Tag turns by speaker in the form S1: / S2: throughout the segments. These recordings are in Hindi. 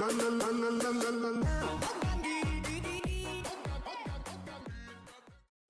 S1: तो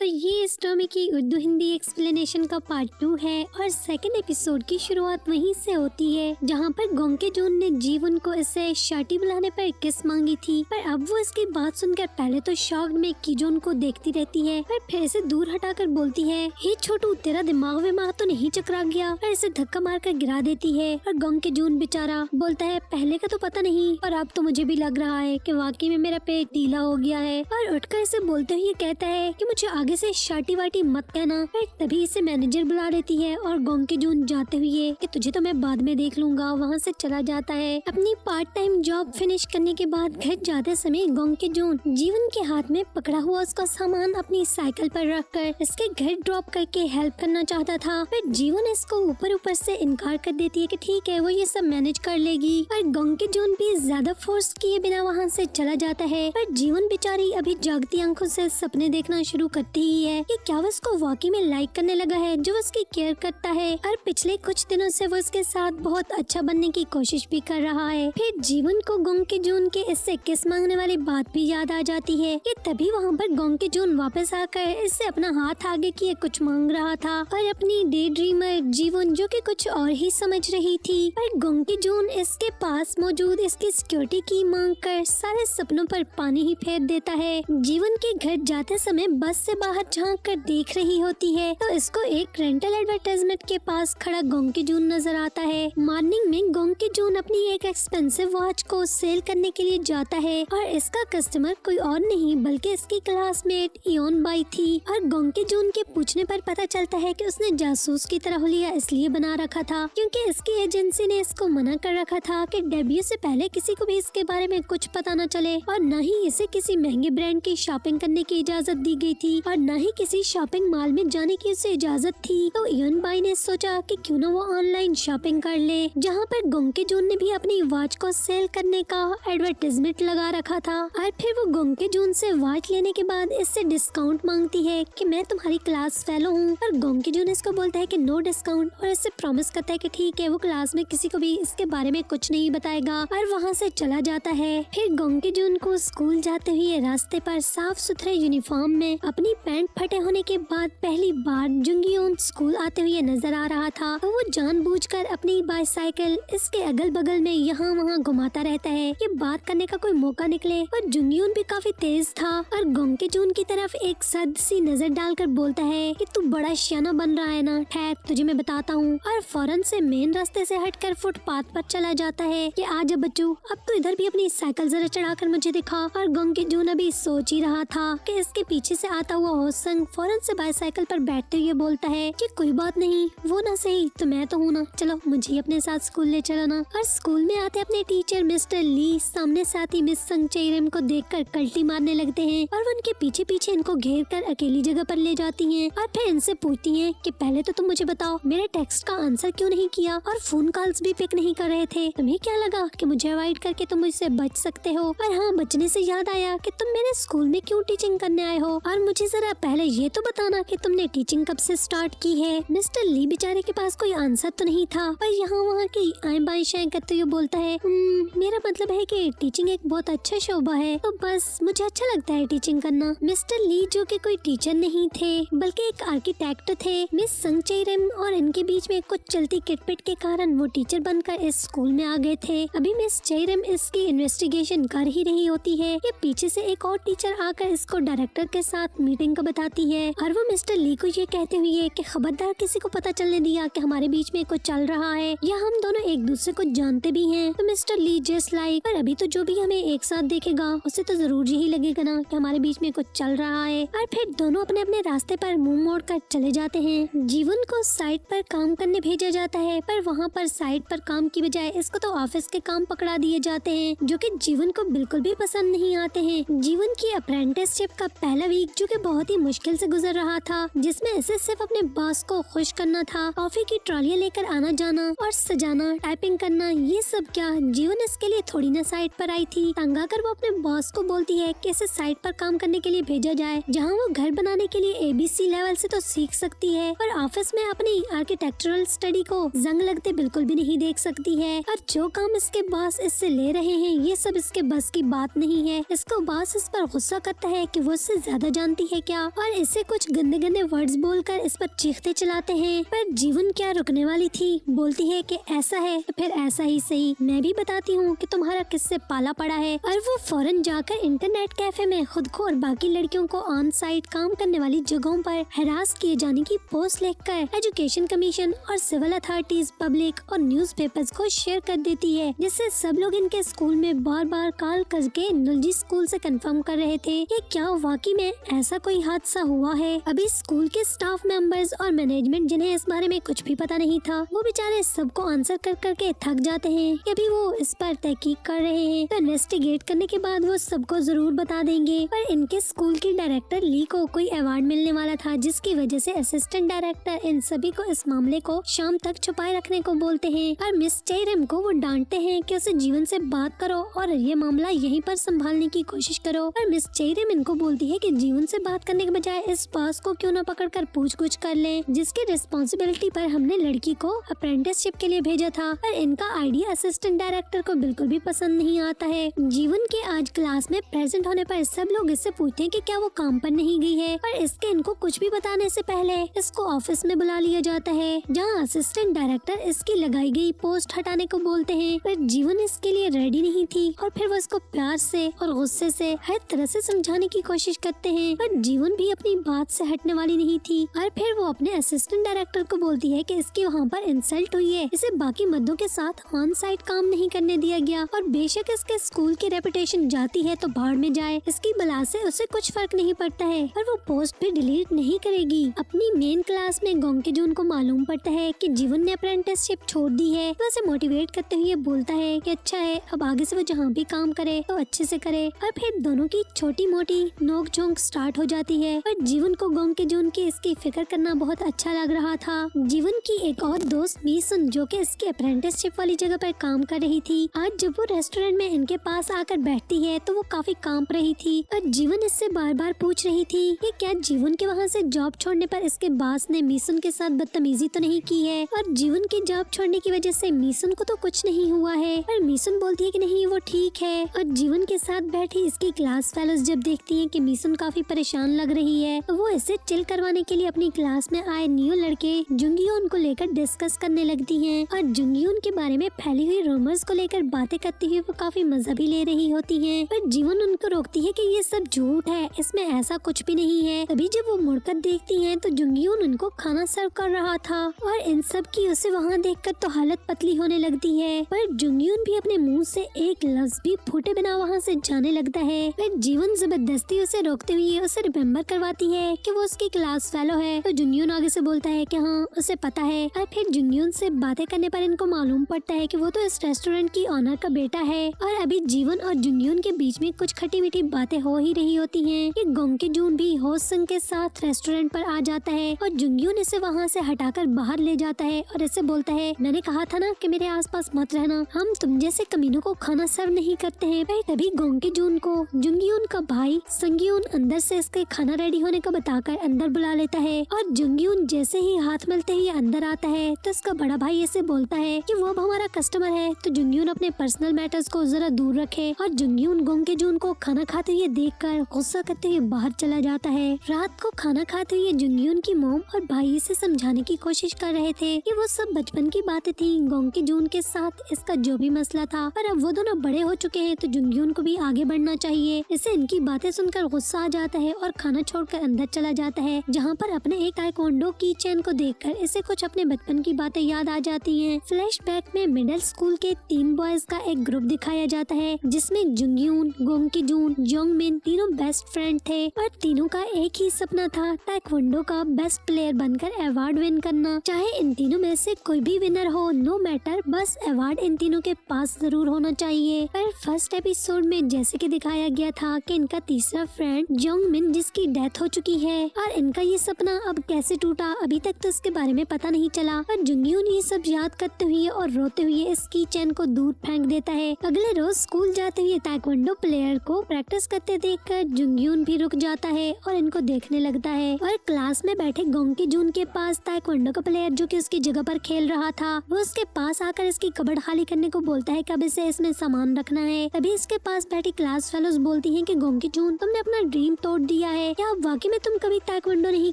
S1: ये स्टोरी की उर्दू हिंदी एक्सप्लेनेशन का पार्ट 2 है और सेकंड एपिसोड की शुरुआत वहीं से होती है जहाँ पर गोंके जून ने जीवन को इससे शाटी बुलाने पर किस मांगी थी, पर अब वो इसकी बात सुनकर पहले तो शॉक्ड में कीजोन को देखती रहती है, पर फिर इसे दूर हटाकर बोलती है, हे छोटू, तेरा दिमाग विमाग तो नहीं चकरा गया, और इसे धक्का मारकर गिरा देती है। और गोंके जून बेचारा बोलता है, पहले का तो पता नहीं, पर अब तो मुझे भी लग रहा है कि वाकई में मेरा पेट ढीला हो गया है। और उठकर इसे बोलते हुए कहता है कि मुझे आगे से शाटी वाटी मत कहना। फिर तभी इसे मैनेजर बुला लेती है और गोंके जून जाते हुए कि तुझे तो मैं बाद में देख लूंगा, वहाँ से चला जाता है। अपनी पार्ट टाइम जॉब फिनिश करने के बाद घर जाते समय गोंके जून जीवन के हाथ में पकड़ा हुआ उसका सामान अपनी साइकिल पर रखकर इसके घर ड्रॉप करके हेल्प करना चाहता था, फिर जीवन इसको ऊपर ऊपर से इनकार कर देती है कि ठीक है, वो ये सब मैनेज कर लेगी। और गोंके जून भी ज्यादा फोर्स किए बिना वहाँ से चला जाता है। पर जीवन बेचारी अभी जागती आंखों से सपने देखना शुरू करती ही है कि क्या वो उसको वाकई में लाइक करने लगा है, जो उसकी केयर करता है, और पिछले कुछ दिनों से वो उसके साथ बहुत अच्छा बनने की कोशिश भी कर रहा है। फिर जीवन को गोंके जून के इससे किस मांगने वाली बात भी याद आ जाती है कि तभी वहाँ पर गोंके जून वापस आकर इससे अपना हाथ आगे किए कुछ मांग रहा था, और अपनी डे ड्रीमर जीवन जो कि कुछ और ही समझ रही थी। पर गोंके जून इसके पास मौजूद इसकी सिक्योरिटी की मांग कर सारे सपनों पर पानी ही फेर देता है। जीवन के घर जाते समय बस से बाहर झांक कर देख रही होती है तो इसको एक रेंटल एडवर्टाइजमेंट के पास खड़ा गोंके जून नजर आता है। मॉर्निंग में गोंके जून अपनी एक एक्सपेंसिव वॉच को सेल करने के लिए जाता है और इसका कस्टमर कोई और नहीं बल्कि इसकी क्लासमेट इयोन बाई थी। और गोंके जून के पूछने पर पता चलता है कि उसने जासूस की तरह हुलिया इसलिए बना रखा था क्योंकि इसकी एजेंसी ने इसको मना कर रखा था कि डेब्यू से पहले किसी को भी इसके बारे में कुछ पता न चले, और न ही इसे किसी महंगे ब्रांड की शॉपिंग करने की इजाजत दी गई थी और न ही किसी शॉपिंग मॉल में जाने की उसे इजाजत थी। तो इयोन बाई ने सोचा कि क्यों न वो ऑनलाइन शॉपिंग कर ले, जहाँ पर गोंके जून ने भी अपनी वॉच को सेल करने का एडवर्टाइजमेंट लगा रखा था। और फिर वो गोंके जून से वॉच लेने के बाद इससे डिस्काउंट मांगती है कि मैं तुम्हारी क्लास फेलो हूँ, और गोंके जून इसको बोलता है कि नो डिस्काउंट, और इससे प्रॉमिस करता है कि ठीक है, वो क्लास में किसी को भी इसके बारे में कुछ नहीं बताएगा, और वहाँ से चला जाता है। फिर गोंके जून को स्कूल जाते हुए रास्ते पर साफ सुथरे यूनिफॉर्म में अपनी पैंट फटे होने के बाद पहली बार जुंगियोन स्कूल आते हुए नजर आ रहा था, तो वो जानबूझकर अपनी बाईसाइकिल इसके अगल बगल में यहाँ वहाँ घुमाता रहता है कि बात करने का कोई मौका निकले। और जुंगियोन भी काफी तेज था और गोंके जून की तरफ एक सद सी नजर डालकर बोलता है कि तू बड़ा शाना बन रहा है ना, ठहर तुझे मैं बताता हूँ, और फौरन से मेन रास्ते से हटकर फुटपाथ पर चला जाता है कि आजा बच्चू, अब तो इधर भी अपनी साइकिल जरा चढ़ाकर मुझे दिखा। और गोंके जून अभी सोच ही रहा था कि इसके पीछे से आता हुआ होसंग फौरन से बाईसाइकिल पर बैठते हुए बोलता है कि कोई बात नहीं, वो ना सही तो मैं तो हूँ ना, चलो मुझे अपने साथ स्कूल ले चलो ना। और स्कूल में आते अपने टीचर मिस्टर ली सामने साथी मिस संग चेरम को देखकर कल्टी मारने लगते हैं और वो उनके पीछे पीछे इनको घेर कर अकेली जगह पर ले जाती हैं और फिर इनसे पूछती हैं कि पहले तो तुम मुझे बताओ मेरे टेक्स्ट का आंसर क्यों नहीं किया और फोन कॉल्स भी पिक नहीं कर रहे थे, तुम्हें क्या लगा कि मुझे अवॉइड करके तुम मुझसे बच सकते हो? और हाँ, बचने से याद आया कि तुम मेरे स्कूल में क्यों टीचिंग करने आए हो, और मुझे जरा पहले ये तो बताना कि तुमने टीचिंग कब से स्टार्ट की है। मिस्टर ली बेचारे के पास कोई आंसर तो नहीं था, पर यहाँ वहाँ की आए बाएं शाएं करते हुए बोलता है, मेरा मतलब है कि टीचिंग एक बहुत अच्छा शोबा है, तो बस मुझे अच्छा लगता है टीचिंग करना। मिस्टर ली जो कि कोई टीचर नहीं थे बल्कि एक आर्किटेक्ट थे। मिस संग चेरम और इनके बीच में कुछ चलती किटपिट के कारण वो टीचर बनकर इस स्कूल में आ गए थे। अभी मिस चेरम इसकी इन्वेस्टिगेशन कर ही रही होती है कि पीछे से एक और टीचर आकर इसको डायरेक्टर के साथ मीटिंग का बताती है और वो मिस्टर ली को ये कहते हुए कि खबरदार किसी को पता चलने दिया कि हमारे बीच में कुछ चल रहा है या हम दोनों एक दूसरे को जानते भी हैं। तो मिस्टर ली जस्ट लाइक, पर अभी तो जो भी हमें एक साथ देखेगा उसे तो जरूर यही लगेगा ना कि हमारे बीच में कुछ चल रहा है। और फिर दोनों अपने अपने रास्ते पर मुंह मोड़ कर चले जाते हैं। जीवन को साइट पर काम करने भेजा जाता है, पर वहाँ पर साइट पर काम की बजाय इसको तो ऑफिस के काम पकड़ा दिए जाते हैं जो कि जीवन को बिल्कुल भी पसंद नहीं आते हैं। जीवन की अप्रेंटिसशिप का पहला वीक जो कि बहुत बहुत ही मुश्किल से गुजर रहा था, जिसमें इसे सिर्फ अपने बॉस को खुश करना था। कॉफी की ट्रॉलियां लेकर आना जाना और सजाना, टाइपिंग करना, ये सब क्या जीवन इसके लिए थोड़ी ना साइट पर आई थी। तंग आकर वो अपने बॉस को बोलती है कि इसे साइट पर काम करने के लिए भेजा जाए, जहाँ वो घर बनाने के लिए ABC लेवल से तो सीख सकती है, पर ऑफिस में अपनी आर्किटेक्चरल स्टडी को जंग लगते बिल्कुल भी नहीं देख सकती है। और जो काम इसके बॉस इससे ले रहे हैं ये सब इसके बस की बात नहीं है। इसको बॉस इस पर गुस्सा करता है कि वो इससे ज्यादा जानती है क्या, और इसे कुछ गंदे गंदे वर्ड्स बोलकर इस पर चीखते चलाते हैं। पर जीवन क्या रुकने वाली थी, बोलती है कि ऐसा है तो फिर ऐसा ही सही, मैं भी बताती हूँ कि तुम्हारा किससे पाला पड़ा है। और वो फौरन जाकर इंटरनेट कैफे में खुद को और बाकी लड़कियों को ऑन साइट काम करने वाली जगहों पर हरास किए जाने की पोस्ट लिखकर एजुकेशन कमीशन और सिविल अथॉरिटीज, पब्लिक और न्यूज़पेपर्स को शेयर कर देती है, जिससे सब लोग इनके स्कूल में बार बार कॉल करके नुलजी स्कूल से कंफर्म कर रहे थे कि क्या वाकई में ऐसा कोई हादसा हुआ है। अभी स्कूल के स्टाफ मेंबर्स और मैनेजमेंट, जिन्हें इस बारे में कुछ भी पता नहीं था, वो बेचारे सबको आंसर कर करके थक जाते हैं कि अभी वो इस पर तहकीक कर रहे हैं, तो इन्वेस्टिगेट करने के बाद वो सबको जरूर बता देंगे। पर इनके स्कूल की डायरेक्टर ली को कोई अवार्ड मिलने वाला था, जिसकी वजह से असिस्टेंट डायरेक्टर इन सभी को इस मामले को शाम तक छुपाए रखने को बोलते हैं। और मिस चेरम को वो डांटते हैं कि उसे जीवन से बात करो और ये मामला यहीं पर संभालने की कोशिश करो। और मिस चेरम इनको बोलती है कि जीवन से बात करने के बजाय इस बॉस को क्यों ना पकड़कर पूछ-गुछ कर लें, जिसकी रिस्पॉन्सिबिलिटी पर हमने लड़की को अप्रेंटिसशिप के लिए भेजा था। पर इनका आइडिया असिस्टेंट डायरेक्टर को बिल्कुल भी पसंद नहीं आता है। जीवन के आज क्लास में प्रेजेंट होने पर सब लोग इससे पूछते हैं कि क्या वो काम पर नहीं गई है, पर इसके इनको कुछ भी बताने से पहले इसको ऑफिस में बुला लिया जाता है, जहाँ असिस्टेंट डायरेक्टर इसकी लगाई गई पोस्ट हटाने को बोलते हैं। पर जीवन इसके लिए रेडी नहीं थी और फिर वो इसको प्यार से और गुस्से से हर तरह से समझाने की कोशिश करते हैं, पर जीवन भी अपनी बात से हटने वाली नहीं थी। और फिर वो अपने असिस्टेंट डायरेक्टर को बोलती है कि इसकी वहाँ पर इंसल्ट हुई है, इसे बाकी मर्दों के साथ ऑन साइट काम नहीं करने दिया गया, और बेशक इसके स्कूल की रेपुटेशन जाती है तो भाड़ में जाए, इसकी बला से उसे कुछ फर्क नहीं पड़ता है। पर वो पोस्ट भी डिलीट नहीं करेगी। अपनी मेन क्लास में गोंग जून को मालूम पड़ता है कि जीवन ने अप्रेंटिसशिप छोड़ दी है, तो उसे मोटिवेट करते हुए बोलता है कि अच्छा है, अब आगे से वो जहाँ भी काम करे तो अच्छे से करे। और फिर दोनों की छोटी मोटी नोक झोंक स्टार्ट हो जाती है। पर जीवन को गोंग जून की इसकी फिक्र करना बहुत अच्छा लग रहा था। जीवन की एक और दोस्त मीसुन, जो कि इसकी अप्रेंटिसशिप वाली जगह पर काम कर रही थी, आज जब वो रेस्टोरेंट में इनके पास आकर बैठती है तो वो काफी कांप रही थी। और जीवन इससे बार बार पूछ रही थी कि क्या जीवन के वहाँ से जॉब छोड़ने पर इसके बॉस ने मीसुन के साथ बदतमीजी तो नहीं की है, और जीवन की जॉब छोड़ने की वजह से मीसुन को तो कुछ नहीं हुआ है। पर मीसुन बोलती है कि नहीं, वो ठीक है। और जीवन के साथ बैठी इसकी क्लास फेलोज जब देखती हैं कि मीसुन काफी परेशान लग रही है, तो वो इसे चिल करवाने के लिए अपनी क्लास में आए न्यू लड़के जुंगयोन को लेकर डिस्कस करने लगती हैं, और जुंगयोन के बारे में फैली हुई रूमर्स को लेकर बातें करती हुई वो काफी मजा भी ले रही होती हैं। पर जीवन उनको रोकती है कि ये सब झूठ है, इसमें ऐसा कुछ भी नहीं है। तभी जब वो मुड़कर देखती हैं तो जुंगयोन उनको खाना सर्व कर रहा था, और इन सब की उसे वहाँ देखकर तो हालत पतली होने लगती है। पर जुंगयोन भी अपने मुंह से एक लफ्ज भी फूटे बिना वहाँ से जाने लगता है। पर जीवन जबरदस्ती उसे रोकते हुए उसे रिमेम्बर करवाती है कि वो उसकी क्लास फेलो है। तो जुंगयोन आगे से बोलता है कि हाँ, उसे पता है। और फिर जुंगयोन से बातें करने पर इनको मालूम पड़ता है कि वो तो इस रेस्टोरेंट की ऑनर का बेटा है। और अभी जीवन और जुंगयोन के बीच में कुछ खटी मीठी बातें हो ही रही होती हैं कि गोंग जून भी होस्ट संग के साथ रेस्टोरेंट पर आ जाता है, और जुंगयोन इसे वहाँ से हटाकर बाहर ले जाता है और इसे बोलता है, मैंने कहा था ना कि मेरे आसपास मत रहना, हम तुम जैसे कमीनों को खाना सर्व नहीं करते हैं। तभी गोंग जून को जुंगयोन का भाई संगयोन अंदर से इसके खाना रेडी होने को बताकर अंदर बुला लेता है, और जुंगयोन जैसे ही हाथ मिलते ही अंदर आता है तो इसका बड़ा भाई इसे बोलता है कि वो अब हमारा कस्टमर है, तो जुंगयोन अपने पर्सनल मैटर्स को जरा दूर रखे। और जुंगयोन गोंग जून को खाना खाते हुए देखकर गुस्सा करते हुए बाहर चला जाता है। रात को खाना खाते हुए जुंगयोन की मॉम और भाई इसे समझाने की कोशिश कर रहे थे कि वो सब बचपन की बातें थी, गोंग जून के साथ इसका जो भी मसला था, पर अब वो दोनों बड़े हो चुके हैं तो जुंगयोन को भी आगे बढ़ना चाहिए। इसे इनकी बातें सुनकर गुस्सा आ जाता है और खाना छोड़कर अंदर चला जाता है, जहाँ पर अपने एक ताइक्वांडो की चेन को देखकर इसे कुछ अपने बचपन की बातें याद आ जाती हैं। फ्लैशबैक में मिडिल स्कूल के 3 बॉयज का एक ग्रुप दिखाया जाता है, जिसमें जुंगयोन, गोंग जून, जोंगमिन तीनों बेस्ट फ्रेंड थे, और तीनों का एक ही सपना था, ताइक्वांडो का बेस्ट प्लेयर बनकर अवार्ड विन करना। चाहे इन तीनों में से कोई भी विनर हो, नो मैटर, बस अवार्ड इन तीनों के पास जरूर होना चाहिए। पर फर्स्ट एपिसोड में जैसे कि दिखाया गया था कि इनका तीसरा फ्रेंड जोंगमिन, जिसकी की डेथ हो चुकी है और इनका ये सपना अब कैसे टूटा अभी तक तो इसके बारे में पता नहीं चला। और जुंगयून ये सब याद करते हुए और रोते हुए इस की चैन को दूर फेंक देता है। अगले रोज स्कूल जाते हुए ताइक्वांडो प्लेयर को प्रैक्टिस करते देखकर जुंगयून भी रुक जाता है और इनको देखने लगता है। और क्लास में बैठे गोंकी जून के पास ताइक्वांडो का प्लेयर जो कि उसकी जगह पर खेल रहा था वो उसके पास आकर इसकी कबर्ड खाली करने को बोलता है, कब इसे इसमें सामान रखना है। तभी इसके पास बैठी क्लास फेलोज बोलती हैं कि गोंकी जून तुमने अपना ड्रीम तोड़ दिया है, क्या वाकई में तुम कभी ताइक्वांडो नहीं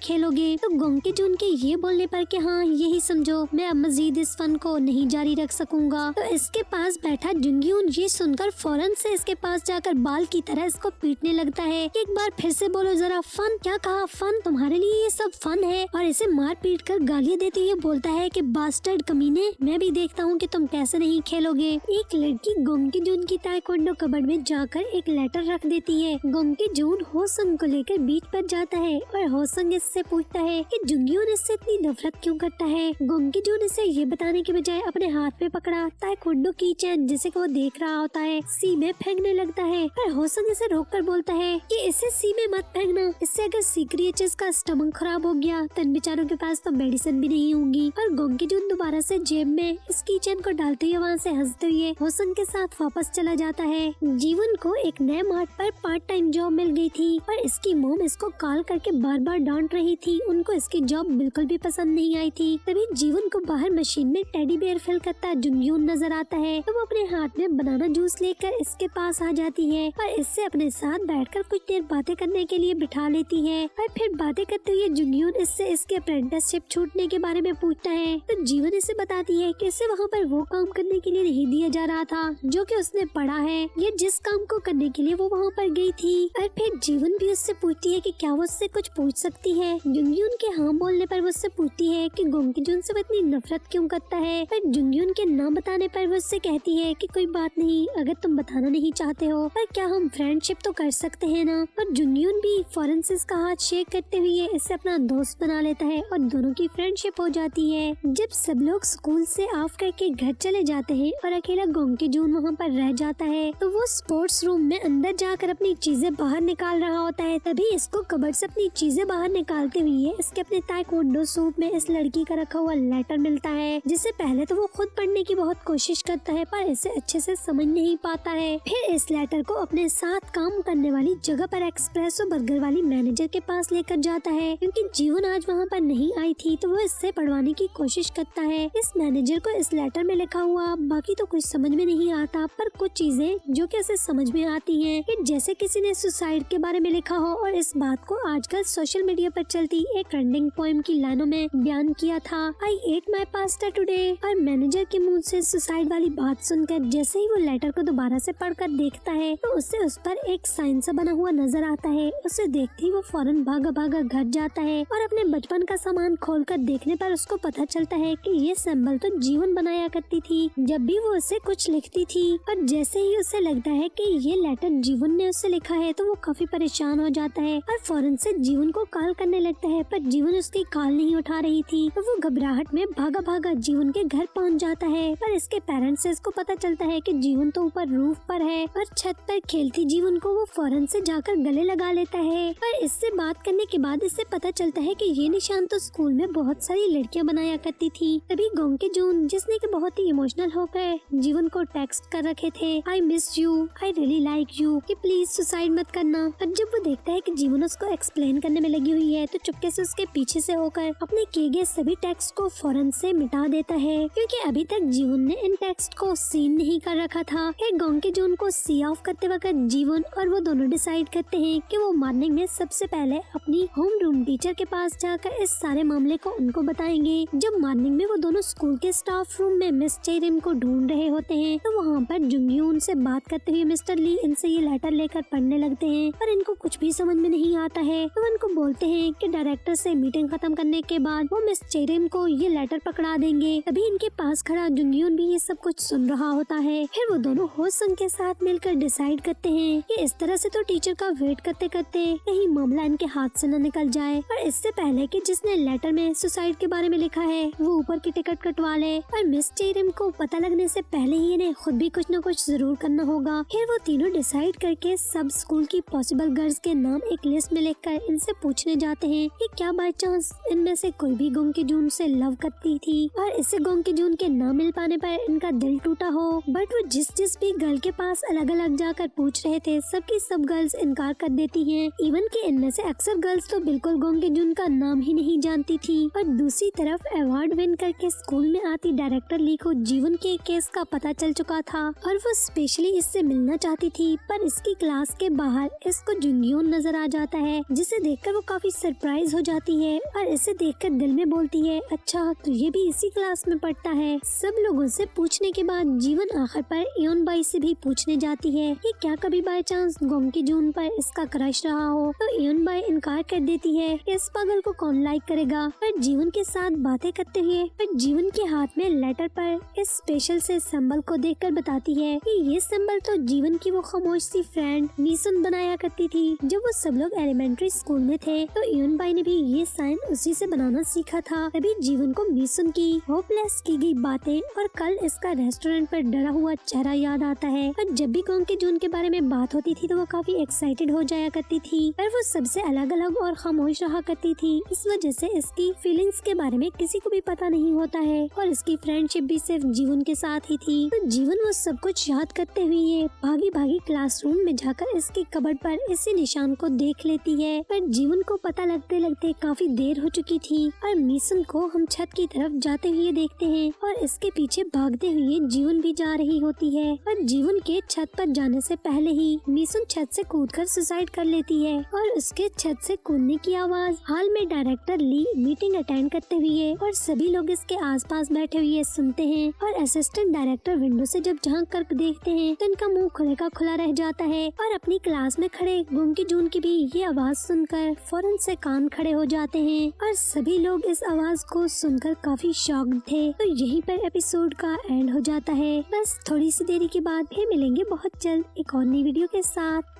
S1: खेलोगे। तो गोंकी जून के ये बोलने पर कि हाँ यही समझो, मैं अब मजीद इस फन को नहीं जारी रख सकूंगा। तो इसके पास बैठा जुंगयून ये सुनकर फौरन से इसके पास जाकर बाल की तरह इसको पीटने लगता है। एक बार फिर से बोलो जरा, फन? क्या कहा? फन? तुम्हारे लिए ये सब फन है? और इसे मार पीट कर गालियां देते हुए बोलता है कि बास्टर्ड कमीने, मैं भी देखता हूँ कि तुम कैसे नहीं खेलोगे। एक लड़की गोंकी जून की ताइक्वांडो कबर्ड में जाकर एक लेटर रख देती है। गोंकी जून होसंग को लेकर बीच पर जाता है और होसंग इससे पूछता है कि जुंगयून इससे इतनी नफरत क्यों करता है। गोंकी जून इसे ये बताने के बजाय अपने हाथ में पकड़ा ताइक्वांडो की चैन जिसे वो देख रहा होता है सी में फेंकने लगता है। पर होसंग इसे रोककर बोलता है कि इसे सी में मत फेंकना, इससे अगर सीक्रेचर्स का स्टमक खराब हो गया तो इन बेचारों के पास तो मेडिसिन भी नहीं होंगी। और गोंकी जून दोबारा से जेब में इस कीचेन को डालते हुए वहाँ से हंसते हुए होसंग के साथ वापस चला जाता है। जीवन को एक नए मार्ट पर पार्ट टाइम जॉब मिल गई थी और इसकी मोम इसको कॉल करके बार बार डांट रही थी। उनको इसकी जॉब बिल्कुल भी पसंद नहीं आई थी। तभी जीवन को बाहर मशीन में टेडी बेयर फिल करता जुंगयून नजर आता है तो वो अपने हाथ में बनाना जूस लेकर इसके पास आ जाती है और इससे अपने साथ बैठकर कुछ देर बातें करने के लिए बिठा लेती है। और फिर बातें करते हुए जुंगयून इससे इसके अप्रेंटिसशिप छूटने के बारे में पूछता है तो जीवन इसे बताती है कि इसे वहाँ पर वो काम करने के लिए नहीं दिया जा रहा था जो कि उसने पढ़ा है, ये जिस काम को करने के लिए वो वहाँ पर गई थी। और फिर जीवन भी उससे पूछती है कि क्या वो उससे कुछ पूछ सकती है। जुंगयून के हाँ बोलने पर वो उससे पूछती है कि गोंकी जून से वो इतनी नफरत क्यों करता है। पर जुंगयून के ना बताने पर वो उससे कहती है कि कोई बात नहीं, अगर तुम बताना नहीं चाहते हो पर क्या हम फ्रेंडशिप तो कर सकते हैं ना। पर जुंगयून भी फौरन से इसका हाथ शेक करते हुए इससे अपना दोस्त बना लेता है और दोनों की फ्रेंडशिप हो जाती है। जब सब लोग स्कूल से ऑफ करके घर चले जाते हैं और अकेला गोंकी जून वहाँ पर रह जाता है तो वो स्पोर्ट्स रूम में अंदर जाकर अपनी चीजें बाहर निकाल रहा होता है। तभी इसको कबर्ड से अपनी चीजें बाहर निकालते हुए इसके अपने ताइक्वांडो सूट में इस लड़की का रखा हुआ लेटर मिलता है जिसे पहले तो वो खुद पढ़ने की बहुत कोशिश करता है पर इसे अच्छे से समझ नहीं पाता है। फिर इस लेटर को अपने साथ काम करने वाली जगह पर एक्सप्रेसो बर्गर वाली मैनेजर के पास लेकर जाता है क्योंकि जीवन आज वहाँ पर नहीं आई थी तो वो इससे पढ़वाने की कोशिश करता है। इस मैनेजर को इस लेटर में लिखा हुआ बाकी तो कुछ समझ में नहीं आता पर कुछ चीजें जो कि उसे समझ में आती हैं कि जैसे किसी ने सुसाइड के बारे में लिखा हो और इस बात को आजकल सोशल मीडिया पर चलती एक ट्रेंडिंग पोएम की लाइनों में बयान किया था, आई एट माई पास्ता टुडे। और मैनेजर के मुंह से सुसाइड वाली बात सुनकर जैसे ही वो लेटर को दोबारा से पढ़कर देखता है तो उससे उस पर एक साइन सा बना हुआ नजर आता है। उसे देखते ही वो फौरन भागा भागा घर जाता है और अपने बचपन का सामान खोलकर देखने पर उसको पता चलता है कि ये सिंबल तो जीवन बनाया करती थी जब भी वो उसे कुछ लिखती थी। और जैसे ही उसे लगता है कि ये लेटर जीवन ने उससे लिखा है तो वो काफी परेशान हो जाता है और फौरन से जीवन को कॉल करने लगता है पर जीवन उसकी कॉल नहीं उठा रही थी तो वो घबराहट में भागा भागा जीवन के घर पहुंच जाता है। पर इसके पेरेंट्स से इसको पता चलता है कि जीवन तो ऊपर रूफ पर है और छत पर खेलती जीवन को वो फौरन से जाकर गले लगा लेता है। पर इससे बात करने के बाद इससे पता चलता है कि ये निशान तो स्कूल में बहुत सारी लड़कियां बनाया करती थी। तभी गोंकी जून जिसने कि बहुत ही इमोशनल होकर जीवन को टेक्स्ट कर रखे थे, I miss you, I really like you, कि प्लीज सुसाइड मत करना। और जब वो देखता है कि जीवन उसको एक्सप्लेन करने में लगी हुई है तो चुपके से उसके पीछे से होकर अपने किए गए सभी टेक्स्ट को फौरन से मिटा देता है क्योंकि अभी तक जीवन ने इन टेक्स्ट को सीन नहीं कर रखा था। फिर गोंकी जून को सी ऑफ करते वक्त जीवन और वो दोनों डिसाइड करते हैं कि वो मॉर्निंग में सबसे पहले अपनी होम रूम टीचर के पास जाकर इस सारे मामले को उनको बताएंगे। जब मॉर्निंग में वो दोनों स्कूल के स्टाफ रूम में मिस चेरिम को ढूंढ रहे होते हैं तो वहाँ पर जुंगयून से बात करते हुए मिस्टर ली इनसे ये लेटर लेकर पढ़ने लगते हैं पर इनको कुछ भी समझ में नहीं आता है तो इनको बोलते हैं कि डायरेक्टर से मीटिंग खत्म करने के बाद वो मिस चेरिम को ये लेटर पकड़ा देंगे। तभी इनके पास खड़ा जुंगयून भी ये सब कुछ सुन रहा होता है। फिर वो दोनों होसंग के साथ मिलकर डिसाइड करते हैं कि इस तरह से तो टीचर का वेट करते करते कहीं मामला इनके हाथ से न निकल जाए और इससे पहले कि जिसने लेटर में सुसाइड के बारे में लिखा है वो ऊपर की टिकट कटवा ले। पर मिस चेरिम को पता लगने से पहले ही इन्हें खुद भी कुछ न कुछ जरूर करना होगा। फिर वो तीनों डिसाइड करके सब स्कूल की पॉसिबल गर्ल्स के नाम एक लिस्ट में लिखकर इनसे पूछने जाते हैं कि क्या बाय चांस इनमें से कोई भी गोंग की जून से लव करती थी और इससे गोंग की जून के ना मिल पाने पर इनका दिल टूटा हो। बट वो जिस भी गर्ल के पास अलग अलग जाकर पूछ रहे थे, सबकी सब गर्ल्स इनकार कर देती हैं। इवन कि इनमें से अक्सर गर्ल्स तो बिल्कुल गोंग की जून का नाम ही नहीं जानती थी। और दूसरी तरफ अवार्ड विन करके स्कूल में आती डायरेक्टर ली को जीवन के केस का पता चल चुका था और वो स्पेशली इससे मिलना चाहती थी, पर इसकी क्लास के बाहर इसको जुंगियोन नजर आ जाता है, जिसे देखकर वो काफी सरप्राइज हो जाती है और इसे देखकर दिल में बोलती है, अच्छा तो ये भी इसी क्लास में पढ़ता है। सब लोगों से पूछने के बाद जीवन आखिर पर एयोन बाई से भी पूछने जाती है कि क्या कभी बाय चांस गोंग की जून पर इसका क्रश रहा हो, तो एयोन बाई इनकार कर देती है कि इस पागल को कौन लाइक करेगा। पर जीवन के साथ बातें करते हुए पर जीवन के हाथ में लेटर पर इस स्पेशल से सिंबल को देखकर बताती है कि ये सिंबल तो जीवन की वो खामोश सी फ्रेंड मीसुन बनाया करती थी जब वो सब लोग एलिमेंट्री स्कूल में थे। तो एयोन बाई ने भी ये साइन उसी से बनाना सीखा था। तभी जीवन को मीसुन की होपलेस की गई बातें और कल इसका रेस्टोरेंट पर डरा हुआ चेहरा याद आता है। और जब भी गोंग की जून के बारे में बात होती थी तो वो काफी एक्साइटेड हो जाया करती थी, पर वो सबसे अलग अलग और खामोश रहा करती थी। इस वजह से इसकी फीलिंग्स के बारे में किसी को भी पता नहीं होता है और इसकी फ्रेंडशिप भी सिर्फ जीवन के साथ ही थी। तो जीवन वो सब कुछ याद करते हुए भागी भागी क्लासरूम में जाकर इसकी कबर्ड पर इसी निशान को देख लेती है। पर जीवन को पता लगते लगते काफी देर हो चुकी थी और मीसुन को हम छत की तरफ जाते हुए देखते हैं और इसके पीछे भागते हुए जीवन भी जा रही होती है। और जीवन के छत पर जाने से पहले ही मीसुन छत से कूदकर सुसाइड कर लेती है और उसके छत से कूदने की आवाज हाल में डायरेक्टर ली मीटिंग अटेंड करते हुए और सभी लोग इसके आसपास बैठे हुए सुनते हैं। और असिस्टेंट डायरेक्टर विंडो से जब झांक कर देखते हैं तो इनका मुंह खुले का खुला रह जाता है और अपनी क्लास में खड़े गोंग की जून की भी ये आवाज सुनकर फौरन से कान खड़े हो जाते हैं और सभी लोग इस आवाज को सुनकर काफी शॉक्ड थे। तो यहीं पर एपिसोड का एंड हो जाता है। बस थोड़ी सी देरी के बाद फिर मिलेंगे बहुत जल्द एक और नई वीडियो के साथ।